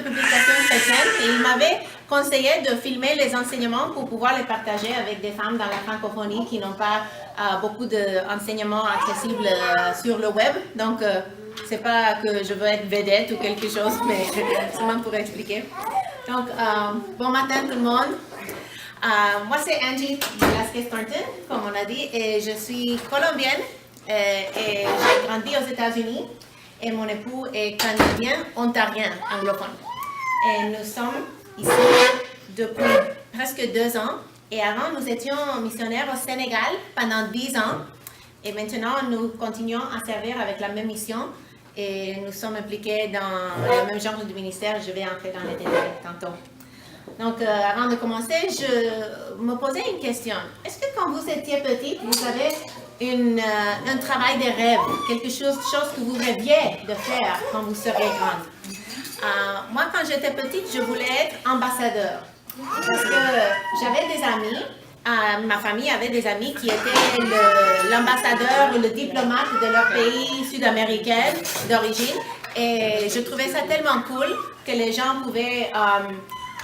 publication chrétienne et il m'avait conseillé de filmer les enseignements pour pouvoir les partager avec des femmes dans la francophonie qui n'ont pas beaucoup d'enseignements accessibles sur le web. Donc, c'est pas que je veux être vedette ou quelque chose, mais seulement pour expliquer. Donc, bon matin tout le monde. Moi, c'est Angie Velasquez-Thornton, comme on a dit, et je suis colombienne et j'ai grandi aux États-Unis et mon époux est canadien, ontarien, anglophone. Et nous sommes ici depuis presque 2 ans et avant, nous étions missionnaires au Sénégal pendant 10 ans et maintenant, nous continuons à servir avec la même mission et nous sommes impliqués dans le même genre de ministère. Je vais entrer dans les détails tantôt. Donc, avant de commencer, je me posais une question. Est-ce que quand vous étiez petite, vous avez un travail de rêve, quelque chose que vous rêviez de faire quand vous seriez grande? Moi, quand j'étais petite, je voulais être ambassadeur. Parce que j'avais des amis, ma famille avait des amis qui étaient l'ambassadeur ou le diplomate de leur pays sud-américain d'origine. Et je trouvais ça tellement cool que les gens pouvaient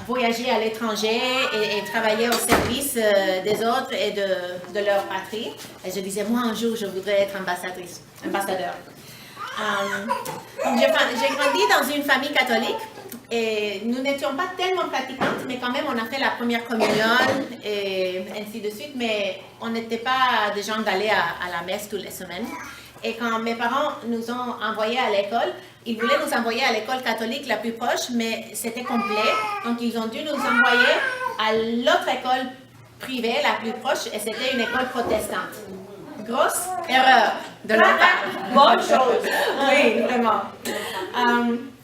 voyager à l'étranger et travailler au service des autres et de leur patrie. Et je disais, moi, un jour, je voudrais être ambassadeur. Donc, j'ai grandi dans une famille catholique et nous n'étions pas tellement pratiquantes, mais quand même, on a fait la première communion et ainsi de suite, mais on n'était pas des gens d'aller à la messe toutes les semaines. Et quand mes parents nous ont envoyés à l'école, ils voulaient nous envoyer à l'école catholique la plus proche, mais c'était complet. Donc, ils ont dû nous envoyer à l'autre école privée la plus proche, et c'était une école protestante. Grosse erreur de leur part. Bonne chose. Oui, vraiment.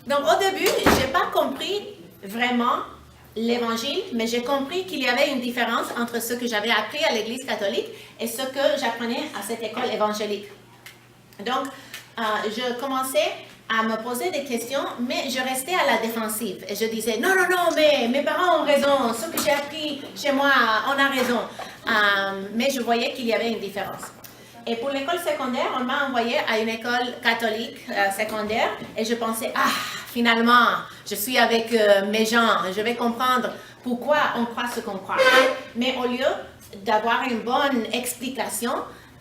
Donc, au début, je n'ai pas compris vraiment l'Évangile, mais j'ai compris qu'il y avait une différence entre ce que j'avais appris à l'Église catholique et ce que j'apprenais à cette école évangélique. Donc, je commençais à me poser des questions, mais je restais à la défensive. Et je disais, non, mais mes parents ont raison, ce que j'ai appris chez moi, on a raison. Mais je voyais qu'il y avait une différence. Et pour l'école secondaire, on m'a envoyé à une école catholique secondaire et je pensais, finalement, je suis avec mes gens, je vais comprendre pourquoi on croit ce qu'on croit. Mais au lieu d'avoir une bonne explication,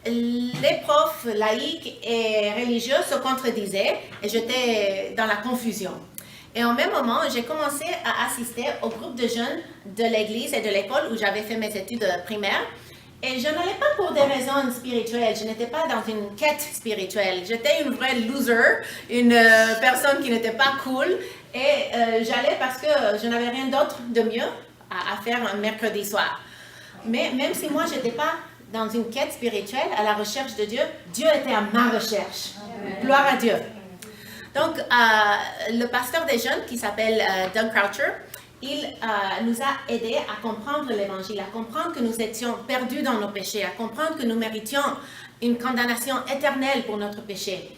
les profs laïcs et religieux se contredisaient et j'étais dans la confusion. Et au même moment, j'ai commencé à assister au groupe de jeunes de l'église et de l'école où j'avais fait mes études primaires. Et je n'allais pas pour des raisons spirituelles, je n'étais pas dans une quête spirituelle. J'étais une vraie loser, une personne qui n'était pas cool. Et j'allais parce que je n'avais rien d'autre de mieux à faire un mercredi soir. Mais même si moi, je n'étais pas dans une quête spirituelle, à la recherche de Dieu, Dieu était à ma recherche. Gloire à Dieu. Donc, le pasteur des jeunes, qui s'appelle Doug Croucher, il nous a aidés à comprendre l'Évangile, à comprendre que nous étions perdus dans nos péchés, à comprendre que nous méritions une condamnation éternelle pour notre péché.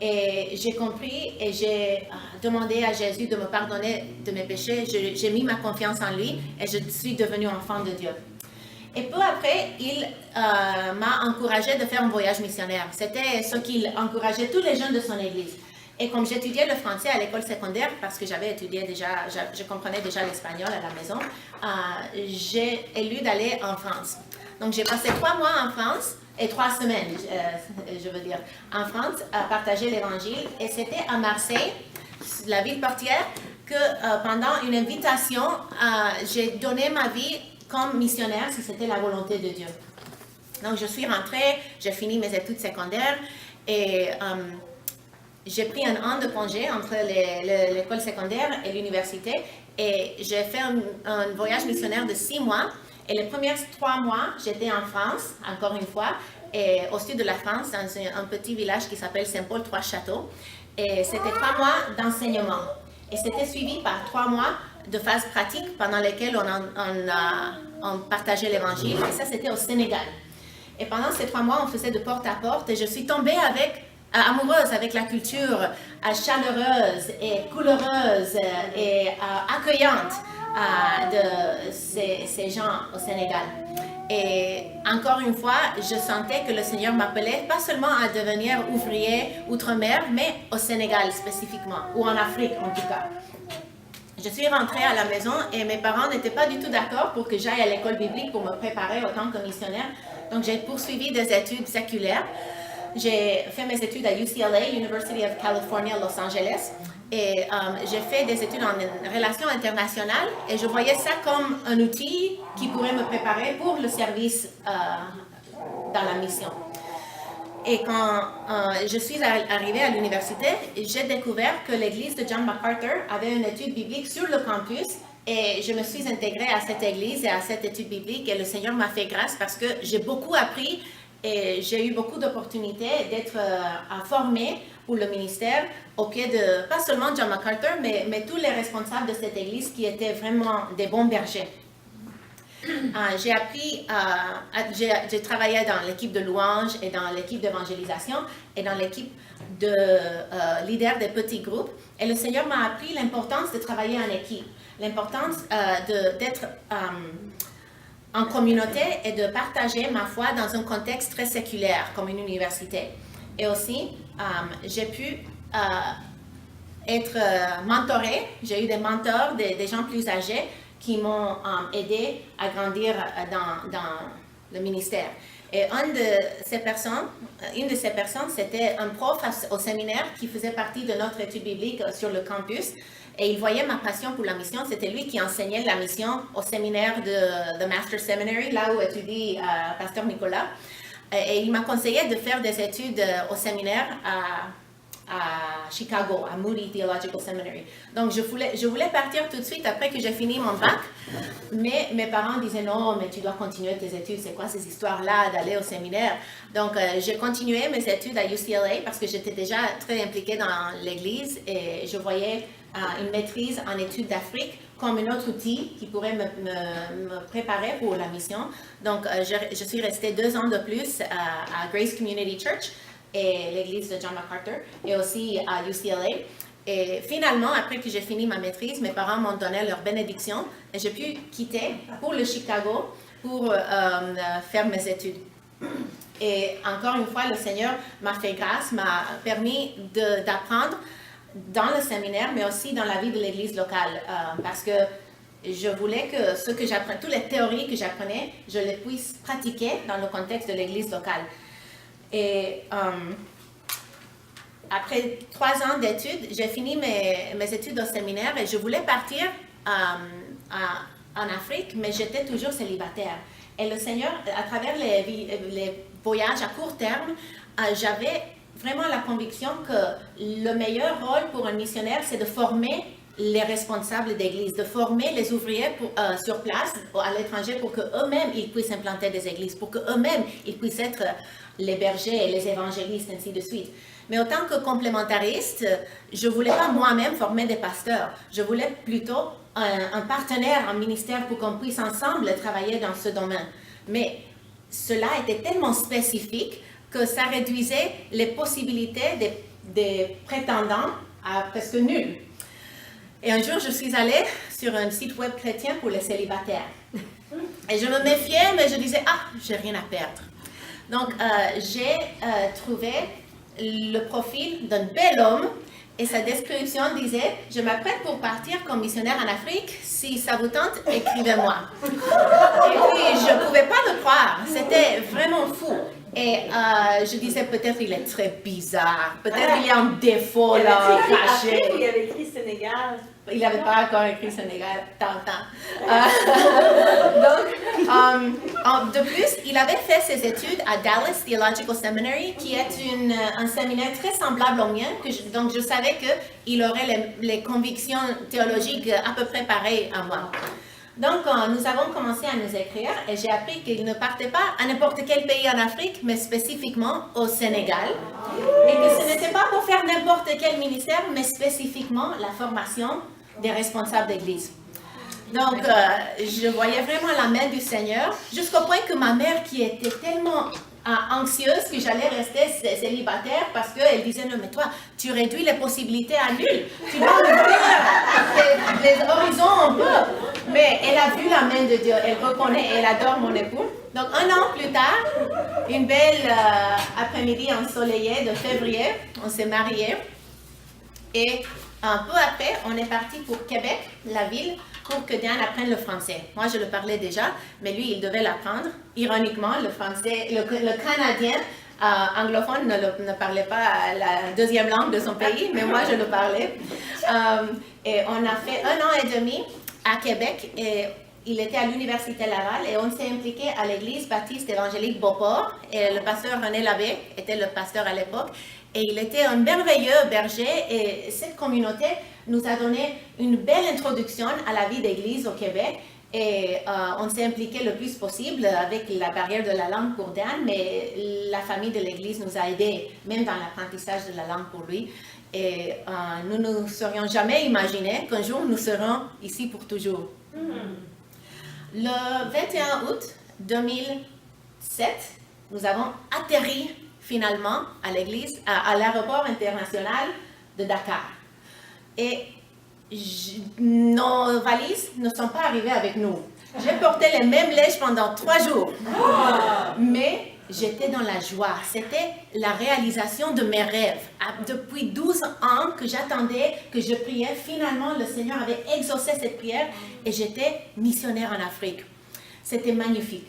Et j'ai compris et j'ai demandé à Jésus de me pardonner de mes péchés. J'ai mis ma confiance en lui et je suis devenue enfant de Dieu. Et peu après, il m'a encouragé de faire un voyage missionnaire. C'était ce qu'il encourageait tous les jeunes de son église. Et comme j'étudiais le français à l'école secondaire, parce que j'avais étudié déjà, je comprenais déjà l'espagnol à la maison, j'ai élu d'aller en France. Donc j'ai passé 3 mois en France, et 3 semaines, je veux dire, en France, à partager l'Évangile. Et c'était à Marseille, la ville portière, que pendant une invitation, j'ai donné ma vie comme missionnaire, si c'était la volonté de Dieu. Donc je suis rentrée, j'ai fini mes études secondaires, et j'ai pris un an de congé entre l'école secondaire et l'université et j'ai fait un voyage missionnaire de 6 mois. Et les premiers 3 mois, j'étais en France, encore une fois, et au sud de la France, dans un petit village qui s'appelle Saint-Paul-Trois-Châteaux. Et c'était 3 mois d'enseignement. Et c'était suivi par 3 mois de phases pratiques pendant lesquelles on partageait l'Évangile. Et ça, c'était au Sénégal. Et pendant ces 3 mois, on faisait de porte à porte et je suis tombée amoureuse avec la culture chaleureuse et coulereuse et accueillante de ces gens au Sénégal. Et encore une fois, je sentais que le Seigneur m'appelait pas seulement à devenir ouvrier outre-mer, mais au Sénégal spécifiquement, ou en Afrique en tout cas. je suis rentrée à la maison et mes parents n'étaient pas du tout d'accord pour que j'aille à l'école biblique pour me préparer autant que missionnaire. Donc, j'ai poursuivi des études séculaires. J'ai fait mes études à UCLA, University of California, Los Angeles. Et j'ai fait des études en relations internationales et je voyais ça comme un outil qui pourrait me préparer pour le service dans la mission. Et quand je suis arrivée à l'université, j'ai découvert que l'église de John MacArthur avait une étude biblique sur le campus et je me suis intégrée à cette église et à cette étude biblique et le Seigneur m'a fait grâce parce que j'ai beaucoup appris et j'ai eu beaucoup d'opportunités d'être formée pour le ministère au pied de, pas seulement John MacArthur, mais tous les responsables de cette église qui étaient vraiment des bons bergers. J'ai appris, j'ai travaillé dans l'équipe de louange et dans l'équipe d'évangélisation et dans l'équipe de leaders des petits groupes. Et le Seigneur m'a appris l'importance de travailler en équipe, l'importance d'être en communauté et de partager ma foi dans un contexte très séculaire comme une université. Et aussi, j'ai pu être mentorée. J'ai eu des mentors, des gens plus âgés qui m'ont aidé à grandir dans le ministère. Et une de ces personnes, c'était un prof au séminaire qui faisait partie de notre étude biblique sur le campus. Et il voyait ma passion pour la mission. C'était lui qui enseignait la mission au séminaire de The Master Seminary, là où étudie Pasteur Nicolas. Et il m'a conseillé de faire des études au séminaire à Chicago, à Moody Theological Seminary. Donc, je voulais partir tout de suite après que j'ai fini mon bac, mais mes parents disaient non, mais tu dois continuer tes études, c'est quoi ces histoires-là d'aller au séminaire? Donc, j'ai continué mes études à UCLA parce que j'étais déjà très impliquée dans l'Église et je voyais une maîtrise en études d'Afrique comme un autre outil qui pourrait me préparer pour la mission. Donc, je suis restée 2 ans de plus à Grace Community Church et l'église de John MacArthur, et aussi à UCLA. Et finalement, après que j'ai fini ma maîtrise, mes parents m'ont donné leur bénédiction et j'ai pu quitter pour le Chicago pour faire mes études. Et encore une fois, le Seigneur m'a fait grâce, m'a permis d'apprendre dans le séminaire, mais aussi dans la vie de l'église locale, parce que je voulais que ce que j'apprenais, toutes les théories que j'apprenais, je les puisse pratiquer dans le contexte de l'église locale. Et après 3 ans d'études, j'ai fini mes études au séminaire et je voulais partir en Afrique, mais j'étais toujours célibataire. Et le Seigneur, à travers les voyages à court terme, j'avais vraiment la conviction que le meilleur rôle pour un missionnaire, c'est de former les responsables d'église, de former les ouvriers sur place, à l'étranger, pour qu'eux-mêmes, ils puissent implanter des églises, pour qu'eux-mêmes, ils puissent être les bergers et les évangélistes, ainsi de suite. Mais en tant que complémentariste, je ne voulais pas moi-même former des pasteurs. Je voulais plutôt un partenaire en ministère pour qu'on puisse ensemble travailler dans ce domaine. Mais cela était tellement spécifique que ça réduisait les possibilités des prétendants à presque nulles. Et un jour, je suis allée sur un site web chrétien pour les célibataires. Et je me méfiais, mais je disais, j'ai rien à perdre. Donc, j'ai trouvé le profil d'un bel homme et sa description disait, je m'apprête pour partir comme missionnaire en Afrique. Si ça vous tente, écrivez-moi. Et puis, je ne pouvais pas le croire. C'était vraiment fou. Et je disais, peut-être il est très bizarre. Peut-être il y a un défaut là, caché. Il avait écrit Sénégal. Il n'avait pas encore écrit Sénégal, tant. Donc, de plus, il avait fait ses études à Dallas Theological Seminary, qui est un séminaire très semblable au mien. Donc, je savais qu'il aurait les convictions théologiques à peu près pareilles à moi. Donc, nous avons commencé à nous écrire et j'ai appris qu'il ne partait pas à n'importe quel pays en Afrique, mais spécifiquement au Sénégal. Et que ce n'était pas pour faire n'importe quel ministère, mais spécifiquement la formation des responsables d'église. Donc, je voyais vraiment la main du Seigneur, jusqu'au point que ma mère, qui était tellement anxieuse que j'allais rester célibataire, parce qu'elle disait, non mais toi, tu réduis les possibilités à nul, tu dois ouvrir les horizons un peu. Mais elle a vu la main de Dieu, elle reconnaît, elle adore mon époux. Donc 1 an plus tard, une belle après-midi ensoleillée de février, on s'est mariés. Et un peu après, on est parti pour Québec, la ville, pour que Diane apprenne le français. Moi, je le parlais déjà, mais lui, il devait l'apprendre. Ironiquement, le français, le Canadien anglophone ne parlait pas la deuxième langue de son pays, mais moi, je le parlais. Et on a fait 1 an et demi à Québec, et il était à l'Université Laval, et on s'est impliqué à l'Église baptiste évangélique Beauport, et le pasteur René Labbé était le pasteur à l'époque, et il était un merveilleux berger, et cette communauté nous a donné une belle introduction à la vie d'église au Québec, et on s'est impliqué le plus possible avec la barrière de la langue pour Dan, mais la famille de l'église nous a aidés, même dans l'apprentissage de la langue pour lui, et nous ne serions jamais imaginé qu'un jour nous serons ici pour toujours. Le 21 août 2007, nous avons atterri finalement à l'église, à l'aéroport international de Dakar. Et nos valises ne sont pas arrivées avec nous. J'ai porté les mêmes lèches pendant 3 jours. Mais j'étais dans la joie. C'était la réalisation de mes rêves. Depuis 12 ans que j'attendais, que je priais, finalement le Seigneur avait exaucé cette prière et j'étais missionnaire en Afrique. C'était magnifique.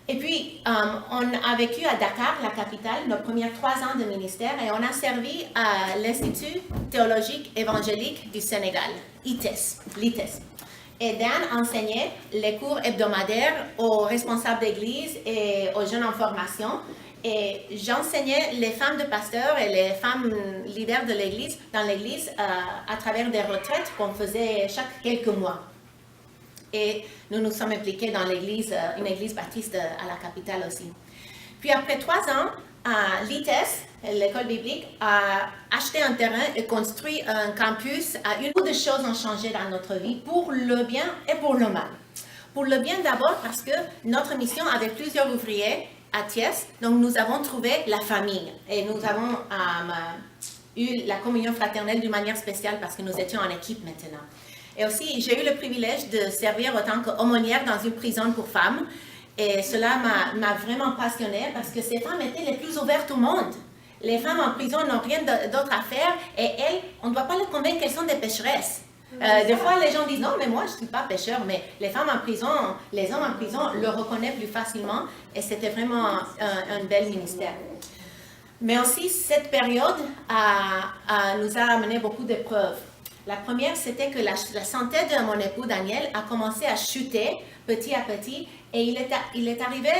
Et puis, on a vécu à Dakar, la capitale, nos premiers 3 ans de ministère, et on a servi à l'Institut théologique évangélique du Sénégal, l'ITES. Et Dan enseignait les cours hebdomadaires aux responsables d'église et aux jeunes en formation. Et j'enseignais les femmes de pasteurs et les femmes leaders de l'église, dans l'église, à travers des retraites qu'on faisait chaque quelques mois. Et nous nous sommes impliqués dans l'église, une église baptiste à la capitale aussi. Puis après 3 ans, l'ITES, l'école biblique, a acheté un terrain et construit un campus. Beaucoup de choses ont changé dans notre vie, pour le bien et pour le mal. Pour le bien d'abord parce que notre mission avait plusieurs ouvriers à Thiès, donc nous avons trouvé la famille. Et nous avons eu la communion fraternelle d'une manière spéciale parce que nous étions en équipe maintenant. Et aussi, j'ai eu le privilège de servir en tant qu'aumônière dans une prison pour femmes. Et cela m'a vraiment passionnée parce que ces femmes étaient les plus ouvertes au monde. Les femmes en prison n'ont rien d'autre à faire et elles, on ne doit pas les convaincre qu'elles sont des pécheresses. Des fois, les gens disent non, mais moi je ne suis pas pécheur, mais les femmes en prison, les hommes en prison le reconnaissent plus facilement et c'était vraiment un bel ministère. Mais aussi, cette période nous a amené beaucoup d'épreuves. La première, c'était que la santé de mon époux Daniel a commencé à chuter petit à petit et il est arrivé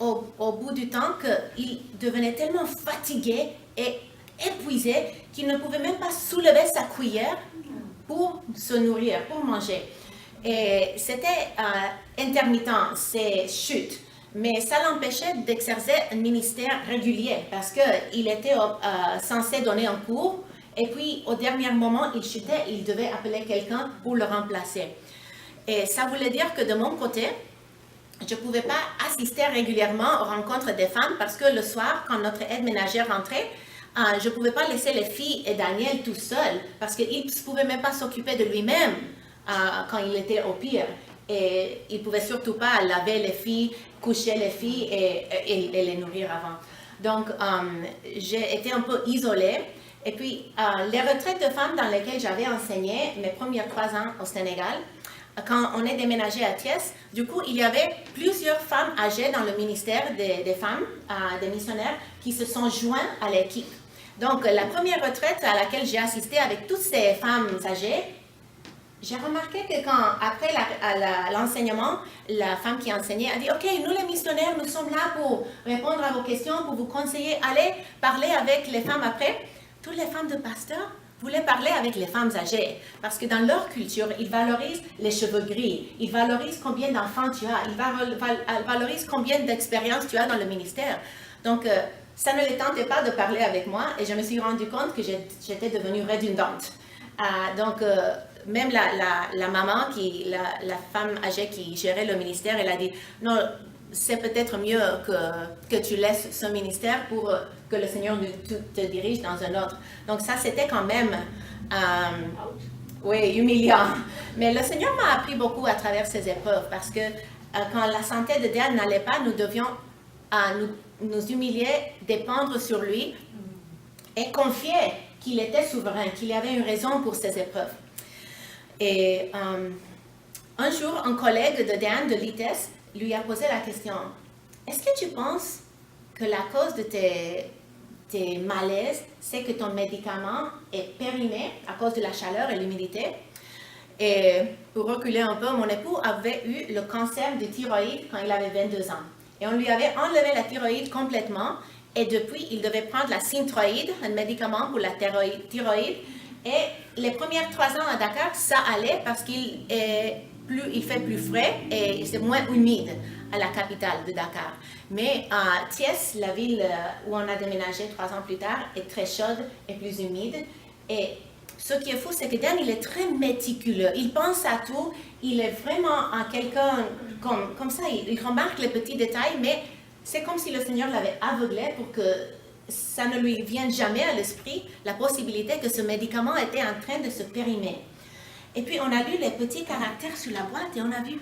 au bout du temps qu'il devenait tellement fatigué et épuisé qu'il ne pouvait même pas soulever sa cuillère pour se nourrir, pour manger. Et c'était intermittent, ces chutes. Mais ça l'empêchait d'exercer un ministère régulier parce qu'il était censé donner un cours. Et puis, au dernier moment, il chutait, il devait appeler quelqu'un pour le remplacer. Et ça voulait dire que de mon côté, je ne pouvais pas assister régulièrement aux rencontres des femmes parce que le soir, quand notre aide ménagère rentrait, je ne pouvais pas laisser les filles et Daniel tout seul parce qu'il ne pouvait même pas s'occuper de lui-même quand il était au pire. Et il ne pouvait surtout pas laver les filles, coucher les filles et les nourrir avant. Donc, j'ai été un peu isolée. Et puis, les retraites de femmes dans lesquelles j'avais enseigné mes premiers 3 ans au Sénégal, quand on est déménagé à Thiès, du coup, il y avait plusieurs femmes âgées dans le ministère des femmes, des missionnaires, qui se sont joints à l'équipe. Donc, la première retraite à laquelle j'ai assisté avec toutes ces femmes âgées, j'ai remarqué que après l'enseignement, la femme qui enseignait a dit « Ok, nous les missionnaires, nous sommes là pour répondre à vos questions, pour vous conseiller. Allez parler avec les femmes après. » Toutes les femmes de pasteurs voulaient parler avec les femmes âgées parce que dans leur culture, ils valorisent les cheveux gris, ils valorisent combien d'enfants tu as, ils valorisent combien d'expérience tu as dans le ministère. Donc, ça ne les tentait pas de parler avec moi et je me suis rendu compte que j'étais devenue redondante. Donc, même la maman, la femme âgée qui gérait le ministère, elle a dit « Non, c'est peut-être mieux que tu laisses ce ministère pour que le Seigneur te dirige dans un autre. » Donc ça, c'était quand même humiliant. Mais le Seigneur m'a appris beaucoup à travers ces épreuves parce que quand la santé de Dan n'allait pas, nous devions nous humilier, dépendre sur lui et confier qu'il était souverain, qu'il y avait une raison pour ces épreuves. Et un jour, un collègue de Dan, de l'ITES, lui a posé la question, est-ce que tu penses que la cause de tes malaises, c'est que ton médicament est périmé à cause de la chaleur et l'humidité? Et pour reculer un peu, mon époux avait eu le cancer du thyroïde quand il avait 22 ans. Et on lui avait enlevé la thyroïde complètement. Et depuis, il devait prendre la Synthroid, un médicament pour la thyroïde. Et les premières 3 ans à Dakar, ça allait parce qu'il fait plus frais et c'est moins humide à la capitale de Dakar. Mais Thiès, la ville où on a déménagé 3 ans plus tard, est très chaude et plus humide. Et ce qui est fou, c'est que Dan, il est très méticuleux. Il pense à tout. Il est vraiment quelqu'un comme ça. Il remarque les petits détails, mais c'est comme si le Seigneur l'avait aveuglé pour que ça ne lui vienne jamais à l'esprit la possibilité que ce médicament était en train de se périmer. Et puis, on a lu les petits caractères sur la boîte et on a vu,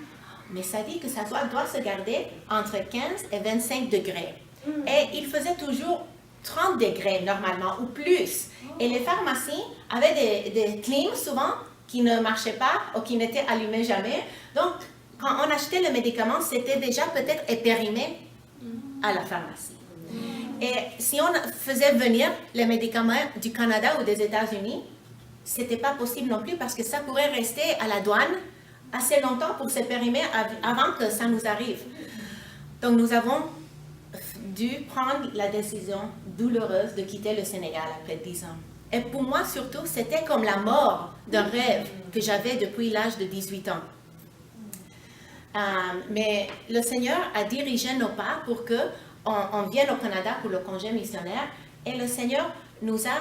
mais ça dit que ça doit se garder entre 15 et 25 degrés. Et il faisait toujours 30 degrés normalement ou plus. Et les pharmacies avaient des clims souvent qui ne marchaient pas ou qui n'étaient allumés jamais. Donc, quand on achetait le médicament, c'était déjà peut-être périmé à la pharmacie. Et si on faisait venir les médicaments du Canada ou des États-Unis, ce n'était pas possible non plus parce que ça pourrait rester à la douane assez longtemps pour se périmer avant que ça nous arrive. Donc nous avons dû prendre la décision douloureuse de quitter le Sénégal après 10 ans. Et pour moi surtout, c'était comme la mort d'un rêve que j'avais depuis l'âge de 18 ans. Mais le Seigneur a dirigé nos pas pour qu'on vienne au Canada pour le congé missionnaire et le Seigneur nous a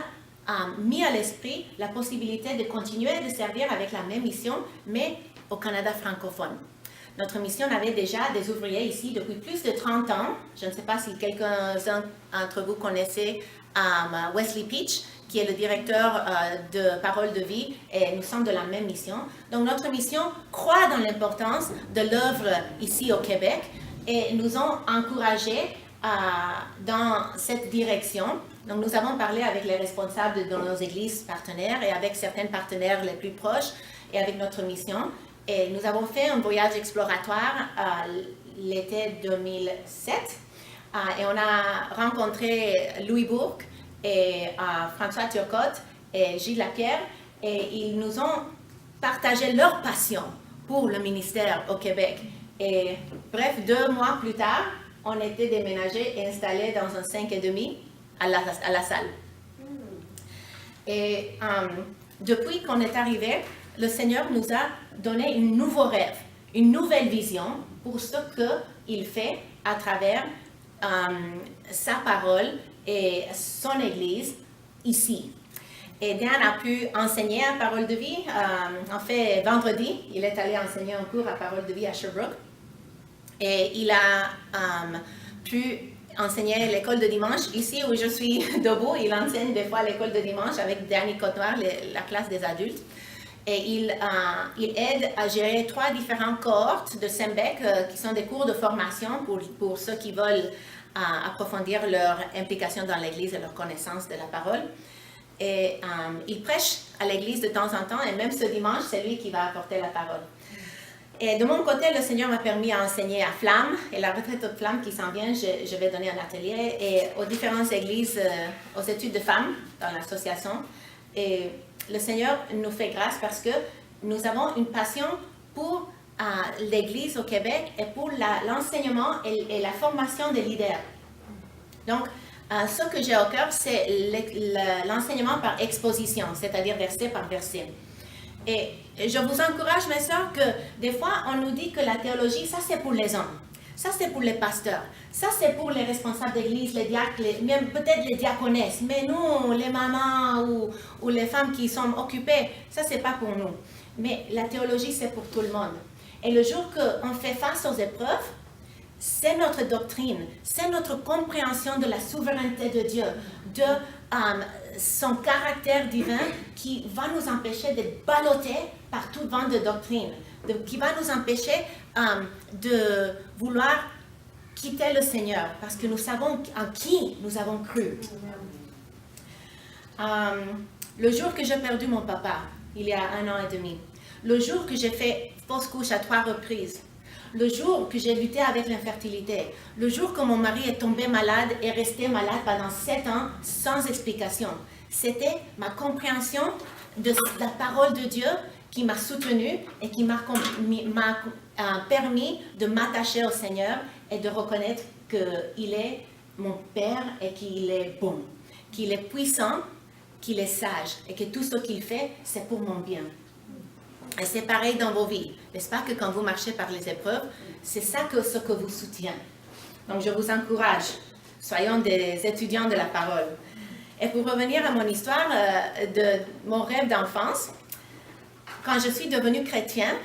mis à l'esprit la possibilité de continuer de servir avec la même mission, mais au Canada francophone. Notre mission avait déjà des ouvriers ici depuis plus de 30 ans. Je ne sais pas si quelqu'un-un d'entre vous connaissait Wesley Peach, qui est le directeur de Parole de Vie, et nous sommes de la même mission. Donc notre mission croit dans l'importance de l'œuvre ici au Québec et nous ont encouragés dans cette direction. Donc nous avons parlé avec les responsables de nos églises partenaires et avec certains partenaires les plus proches et avec notre mission. Et nous avons fait un voyage exploratoire l'été 2007 et on a rencontré Louis Bourque et François Turcotte et Gilles Lapierre et ils nous ont partagé leur passion pour le ministère au Québec. Et bref, 2 mois plus tard, on était déménagés et installés dans un 5,5 à la salle. Et depuis qu'on est arrivé, le Seigneur nous a donné un nouveau rêve, une nouvelle vision pour ce qu'il fait à travers sa parole et son Église ici. Et Dan a pu enseigner à Parole de Vie. En fait, vendredi, il est allé enseigner un cours à Parole de Vie à Sherbrooke. Et il a pu enseigner l'école de dimanche. Ici où je suis debout, il enseigne des fois l'école de dimanche avec Danny Cotnoir, la classe des adultes. Et il aide à gérer 3 différentes cohortes de SEMBEC qui sont des cours de formation pour ceux qui veulent approfondir leur implication dans l'Église et leur connaissance de la parole. Et il prêche à l'Église de temps en temps et même ce dimanche, c'est lui qui va apporter la parole. Et de mon côté, le Seigneur m'a permis d'enseigner à Flamme et la retraite de Flamme qui s'en vient, je vais donner un atelier et aux différentes églises, aux études de femmes dans l'association. Et le Seigneur nous fait grâce parce que nous avons une passion pour l'Église au Québec et pour l'enseignement et la formation des leaders. Donc, ce que j'ai au cœur, c'est l'enseignement par exposition, c'est-à-dire verset par verset. Et je vous encourage, mes sœurs, que des fois, on nous dit que la théologie, ça c'est pour les hommes, ça c'est pour les pasteurs, ça c'est pour les responsables d'église, les diacres, même peut-être les diaconesses, mais nous, les mamans ou les femmes qui sont occupées, ça c'est pas pour nous. Mais la théologie, c'est pour tout le monde. Et le jour qu'on fait face aux épreuves, c'est notre doctrine, c'est notre compréhension de la souveraineté de Dieu, de son caractère divin qui va nous empêcher d'être ballottés par tout vent de doctrine, qui va nous empêcher de vouloir quitter le Seigneur, parce que nous savons en qui nous avons cru. Le jour que j'ai perdu mon papa, il y a 1 an et demi. Le jour que j'ai fait fausse couche à 3 reprises. Le jour que j'ai lutté avec l'infertilité. Le jour que mon mari est tombé malade et resté malade pendant 7 ans sans explication. C'était ma compréhension de la parole de Dieu qui m'a soutenue et qui m'a permis de m'attacher au Seigneur et de reconnaître qu'il est mon Père et qu'il est bon, qu'il est puissant, qu'il est sage et que tout ce qu'il fait, c'est pour mon bien. Et c'est pareil dans vos vies. N'est-ce pas que quand vous marchez par les épreuves, c'est ça ce que vous soutient. Donc je vous encourage, soyons des étudiants de la parole. Et pour revenir à mon histoire de mon rêve d'enfance, quand je suis devenue chrétienne,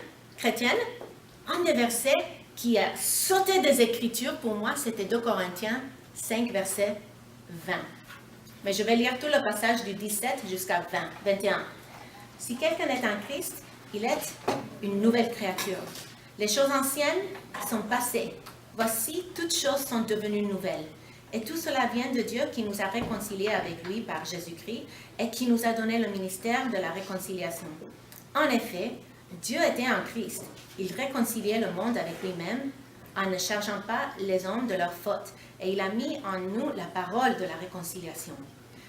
un des versets qui a sauté des Écritures pour moi, c'était 2 Corinthiens 5, verset 20. Mais je vais lire tout le passage du 17 jusqu'à 21. Si quelqu'un est en Christ, il est une nouvelle créature. Les choses anciennes sont passées. Voici, toutes choses sont devenues nouvelles. Et tout cela vient de Dieu qui nous a réconciliés avec lui par Jésus-Christ et qui nous a donné le ministère de la réconciliation. En effet, Dieu était en Christ. Il réconciliait le monde avec lui-même en ne chargeant pas les hommes de leurs fautes. Et il a mis en nous la parole de la réconciliation.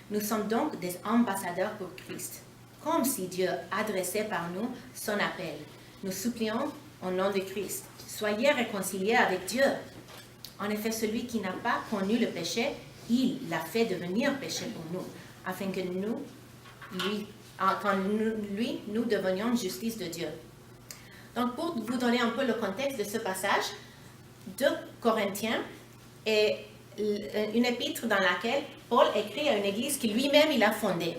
Nous sommes donc des ambassadeurs pour Christ, comme si Dieu adressait par nous son appel. Nous supplions au nom de Christ. Soyez réconciliés avec Dieu. En effet, celui qui n'a pas connu le péché, il l'a fait devenir péché pour nous, afin que nous devenions justice de Dieu. Donc, pour vous donner un peu le contexte de ce passage, 2 Corinthiens est une épître dans laquelle Paul écrit à une église que lui-même il a fondée.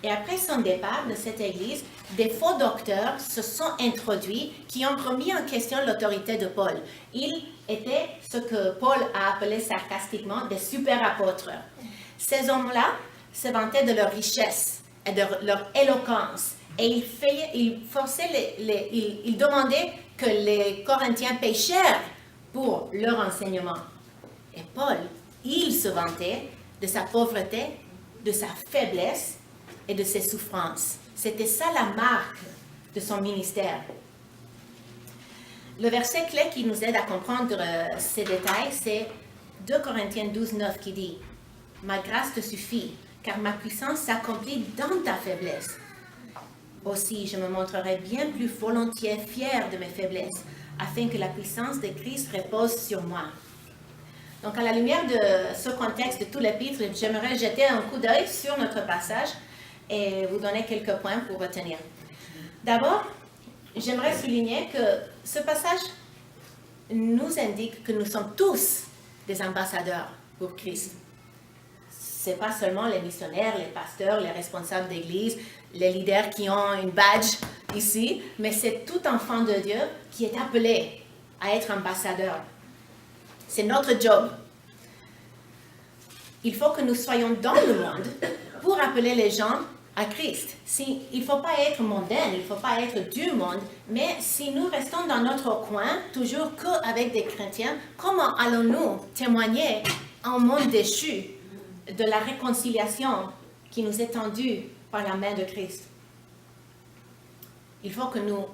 Et après son départ de cette église, des faux docteurs se sont introduits qui ont remis en question l'autorité de Paul. Ils étaient ce que Paul a appelé sarcastiquement des super apôtres. Ces hommes-là se vantaient de leur richesse et de leur éloquence. Et ils demandaient que les Corinthiens paient cher pour leur enseignement. Et Paul, il se vantait de sa pauvreté, de sa faiblesse et de ses souffrances. C'était ça la marque de son ministère. Le verset clé qui nous aide à comprendre ces détails, c'est 2 Corinthiens 12, 9 qui dit « Ma grâce te suffit, car ma puissance s'accomplit dans ta faiblesse. Aussi, je me montrerai bien plus volontiers fier de mes faiblesses, afin que la puissance de Christ repose sur moi. » Donc, à la lumière de ce contexte de tout l'épître, j'aimerais jeter un coup d'œil sur notre passage et vous donner quelques points pour retenir. D'abord, j'aimerais souligner que ce passage nous indique que nous sommes tous des ambassadeurs pour Christ. Ce n'est pas seulement les missionnaires, les pasteurs, les responsables d'église, les leaders qui ont une badge ici, mais c'est tout enfant de Dieu qui est appelé à être ambassadeur. C'est notre job. Il faut que nous soyons dans le monde pour appeler les gens à Christ. Il ne faut pas être mondain, il ne faut pas être du monde, mais si nous restons dans notre coin, toujours qu'avec des chrétiens, comment allons-nous témoigner à un monde déchu de la réconciliation qui nous est tendue par la main de Christ? Il faut que nous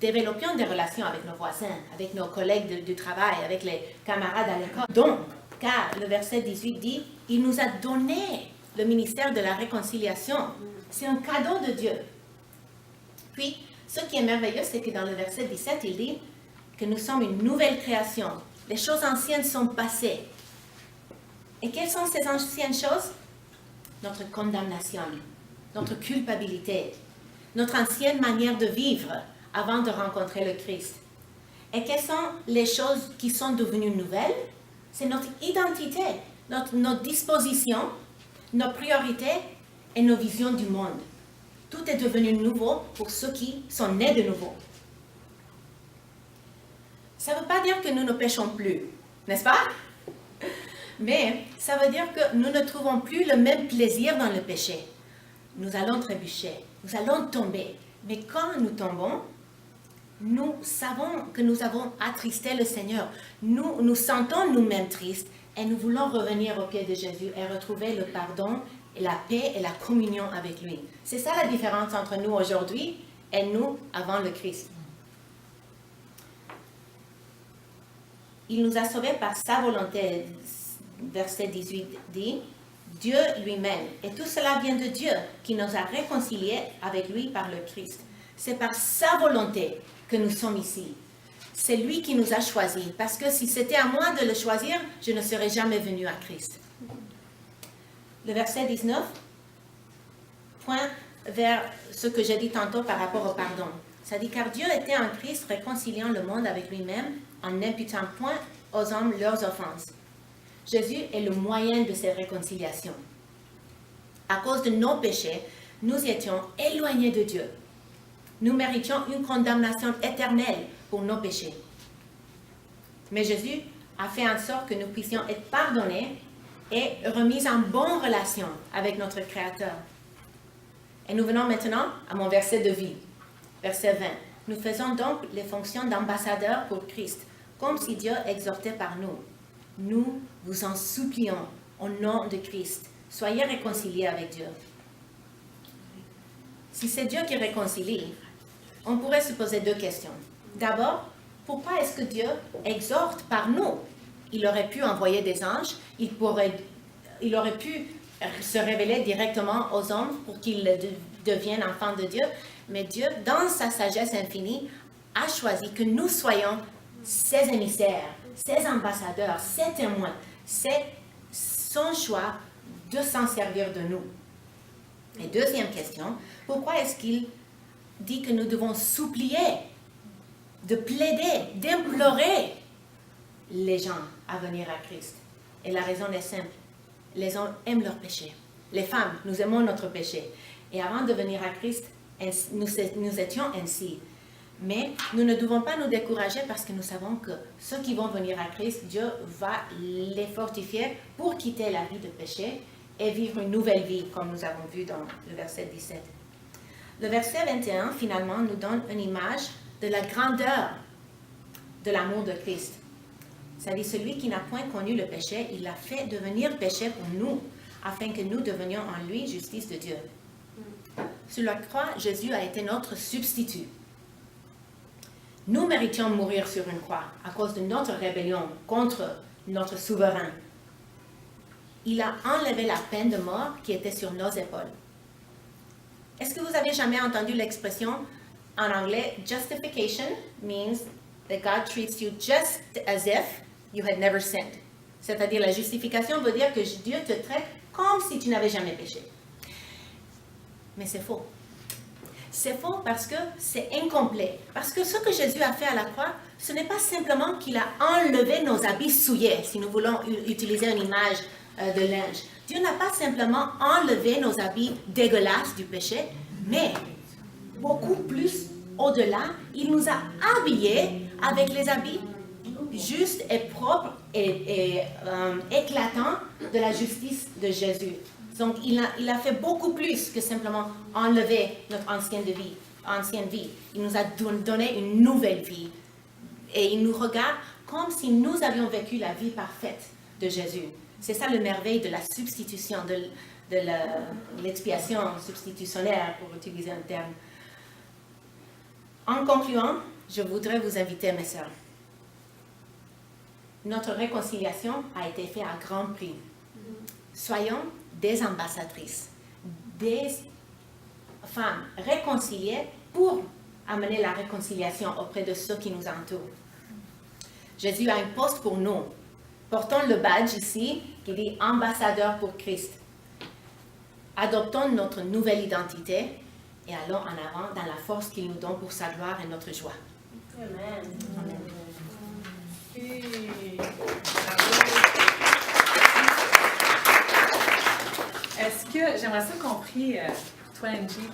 développions des relations avec nos voisins, avec nos collègues du travail, avec les camarades à l'école. Donc, car le verset 18 dit, il nous a donné le ministère de la réconciliation. C'est un cadeau de Dieu. Puis, ce qui est merveilleux, c'est que dans le verset 17, il dit que nous sommes une nouvelle création. Les choses anciennes sont passées. Et quelles sont ces anciennes choses? Notre condamnation, notre culpabilité, notre ancienne manière de vivre avant de rencontrer le Christ. Et quelles sont les choses qui sont devenues nouvelles? C'est notre identité, notre disposition, nos priorités et nos visions du monde. Tout est devenu nouveau pour ceux qui sont nés de nouveau. Ça ne veut pas dire que nous ne péchons plus, n'est-ce pas? Mais ça veut dire que nous ne trouvons plus le même plaisir dans le péché. Nous allons trébucher, nous allons tomber. Mais quand nous tombons, nous savons que nous avons attristé le Seigneur. Nous sentons nous-mêmes tristes et nous voulons revenir au pied de Jésus et retrouver le pardon et la paix et la communion avec lui. C'est ça la différence entre nous aujourd'hui et nous avant le Christ. Il nous a sauvés par sa volonté, verset 18 dit, Dieu lui-même. Et tout cela vient de Dieu qui nous a réconciliés avec lui par le Christ. C'est par sa volonté que nous sommes ici. C'est lui qui nous a choisis. Parce que si c'était à moi de le choisir, je ne serais jamais venu à Christ. Le verset 19 pointe vers ce que j'ai dit tantôt par rapport au pardon. Ça dit, car Dieu était en Christ réconciliant le monde avec lui-même en n'imputant point aux hommes leurs offenses. Jésus est le moyen de cette réconciliation. À cause de nos péchés, nous étions éloignés de Dieu. Nous méritions une condamnation éternelle pour nos péchés. Mais Jésus a fait en sorte que nous puissions être pardonnés et remis en bonne relation avec notre Créateur. Et nous venons maintenant à mon verset de vie, verset 20. Nous faisons donc les fonctions d'ambassadeurs pour Christ, comme si Dieu exhortait par nous. Nous vous en supplions, au nom de Christ, soyez réconciliés avec Dieu. Si c'est Dieu qui réconcilie, on pourrait se poser deux questions. D'abord, pourquoi est-ce que Dieu exhorte par nous? Il aurait pu envoyer des anges, il aurait pu se révéler directement aux hommes pour qu'ils deviennent enfants de Dieu, mais Dieu, dans sa sagesse infinie, a choisi que nous soyons ses émissaires, ses ambassadeurs, ses témoins. C'est son choix de s'en servir de nous. Et deuxième question, pourquoi est-ce qu'il dit que nous devons supplier, de plaider, d'implorer les gens à venir à Christ? Et la raison est simple. Les hommes aiment leur péché. Les femmes, nous aimons notre péché. Et avant de venir à Christ, nous étions ainsi. Mais nous ne devons pas nous décourager parce que nous savons que ceux qui vont venir à Christ, Dieu va les fortifier pour quitter la vie de péché et vivre une nouvelle vie, comme nous avons vu dans le verset 17. Le verset 21, finalement, nous donne une image de la grandeur de l'amour de Christ. Ça dit, celui qui n'a point connu le péché, il l'a fait devenir péché pour nous, afin que nous devenions en lui justice de Dieu. Sur la croix, Jésus a été notre substitut. Nous méritions de mourir sur une croix à cause de notre rébellion contre notre souverain. Il a enlevé la peine de mort qui était sur nos épaules. Est-ce que vous avez jamais entendu l'expression en anglais, justification means that God treats you just as if you had never sinned. C'est-à-dire la justification veut dire que Dieu te traite comme si tu n'avais jamais péché. Mais c'est faux. C'est faux parce que c'est incomplet. Parce que ce que Jésus a fait à la croix, ce n'est pas simplement qu'il a enlevé nos habits souillés, si nous voulons utiliser une image de linge. Dieu n'a pas simplement enlevé nos habits dégueulasses du péché, mais beaucoup plus au-delà, il nous a habillés avec les habits justes et propres et éclatants de la justice de Jésus. Donc, il a fait beaucoup plus que simplement enlever notre ancienne vie. Il nous a donné une nouvelle vie. Et il nous regarde comme si nous avions vécu la vie parfaite de Jésus. C'est ça le merveille de la substitution, de l'expiation substitutionnaire, pour utiliser un terme. En concluant, je voudrais vous inviter, mes sœurs. Notre réconciliation a été faite à grand prix. Soyons des ambassadrices, des femmes réconciliées pour amener la réconciliation auprès de ceux qui nous entourent. Jésus a un poste pour nous. Portons le badge ici qui dit « Ambassadeur pour Christ ». Adoptons notre nouvelle identité et allons en avant dans la force qu'il nous donne pour sa gloire et notre joie. Amen. Amen. Est-ce que j'aimerais ça qu'on prie, toi, Angie,